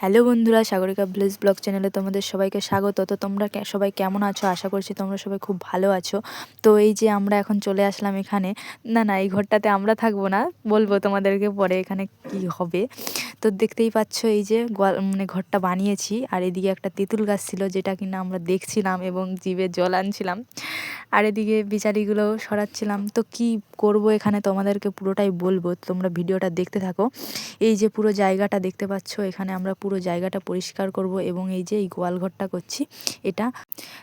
Hello বন্ধুরা, Sagarika village blog চ্যানেলে তোমাদের সবাইকে স্বাগত। তো তোমরা সবাই কেমন আছো? আশা করছি তোমরা সবাই খুব ভালো আছো। তো এই যে আমরা এখন চলে আসলাম এখানে। না, এই ঘরটাতে আমরা থাকবো না, বলবো তোমাদেরকে পরে এখানে কি হবে। তো দেখতেই পাচ্ছ এই যে মানে ঘরটা বানিয়েছি, আর এদিকে একটা তেঁতুল গাছ ছিল যেটা কিনা আমরা দেখছিলাম এবং জিভে জল আনছিলাম, আর এদিকে বিচারিগুলো সরাচ্ছিলাম। তো কি করব এখানে তোমাদেরকে পুরোটাই বলবো, তোমরা ভিডিওটা দেখতে থাকো। এই যে পুরো জায়গাটা দেখতে পাচ্ছ, এখানে আমরা পুরো জায়গাটা পরিষ্কার করব এবং এই যে এই গোয়ালঘরটা করছি এটা।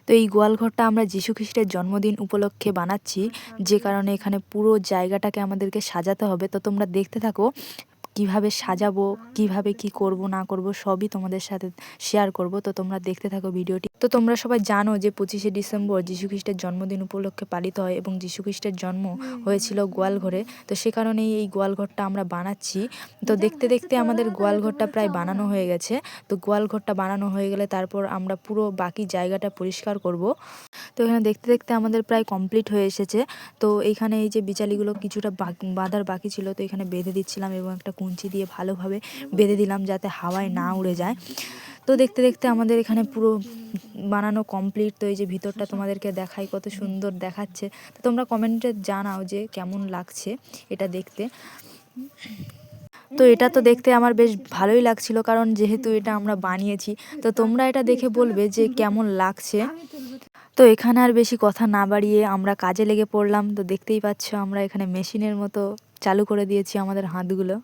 তো এই গোয়ালঘরটা আমরা যীশু খ্রিস্টের জন্মদিন উপলক্ষে বানাচ্ছি, যে কারণে এখানে পুরো জায়গাটাকে আমাদেরকে সাজাতে হবে। তো তোমরা দেখতে থাকো কিভাবে সাজাবো, কিভাবে কি করব না করব সবই তোমাদের সাথে শেয়ার করব। তো তোমরা দেখতে থাকো ভিডিওটি। তো তোমরা সবাই জানো যে 25শে ডিসেম্বর যীশু খ্রিস্টের জন্মদিন উপলক্ষে পালিত হয় এবং যীশু খ্রিস্টের জন্ম হয়েছিল গোয়ালঘরে। তো সে কারণেই এই গোয়ালঘরটা আমরা বানাচ্ছি। তো দেখতে দেখতে আমাদের গোয়ালঘরটা প্রায় বানানো হয়ে গেছে। তো গোয়ালঘরটা বানানো হয়ে গেলে তারপর আমরা পুরো বাকি জায়গাটা পরিষ্কার করব। তো এখানে দেখতে দেখতে আমাদের প্রায় কমপ্লিট হয়ে এসেছে। তো এইখানে এই যে বিচালিগুলো কিছুটা বাঁধার বাকি ছিল, তো এখানে বেঁধে দিচ্ছিলাম এবং একটা কুঞ্চি দিয়ে ভালোভাবে বেঁধে দিলাম যাতে হাওয়ায় না উড়ে যায়। তো দেখতে দেখতে আমাদের এখানে পুরো বানানো কমপ্লিট। তো এই যে ভিতরটা তোমাদেরকে দেখাই, কত সুন্দর দেখাচ্ছে। তো তোমরা কমেন্টে জানাও যে কেমন লাগছে এটা দেখতে। তো এটা তো দেখতে আমার বেশ ভালোই লাগছিল, কারণ যেহেতু এটা আমরা বানিয়েছি। তো তোমরা এটা দেখে বলবে যে কেমন লাগছে। তো এখানে আর বেশি কথা না বাড়িয়ে আমরা কাজে লেগে পড়লাম। তো দেখতেই পাচ্ছ আমরা এখানে মেশিনের মতো চালু করে দিয়েছি আমাদের হাতগুলো।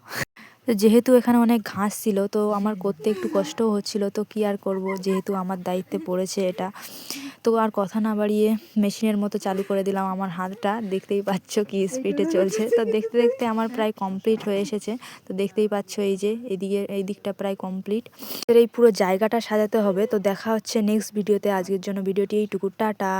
তো যেহেতু এখানে অনেক ঘাস ছিল, তো আমার করতে একটু কষ্টও হচ্ছিল। তো কি আর করব, যেহেতু আমার দায়িত্বে পড়েছে এটা। তো আর কথা না বাড়িয়ে মেশিনের মতো চালু করে দিলাম আমার হাতটা। দেখতেই পাচ্ছ কি স্পিডে চলছে। তো দেখতে দেখতে আমার প্রায় কমপ্লিট হয়ে এসেছে। তো দেখতেই পাচ্ছ এই যে এই দিকটা প্রায় কমপ্লিট। এই পুরো জায়গাটা সাজাতে হবে। তো দেখা হচ্ছে নেক্সট ভিডিওতে। আজকের জন্য ভিডিওটি এইটুকু, টাটা।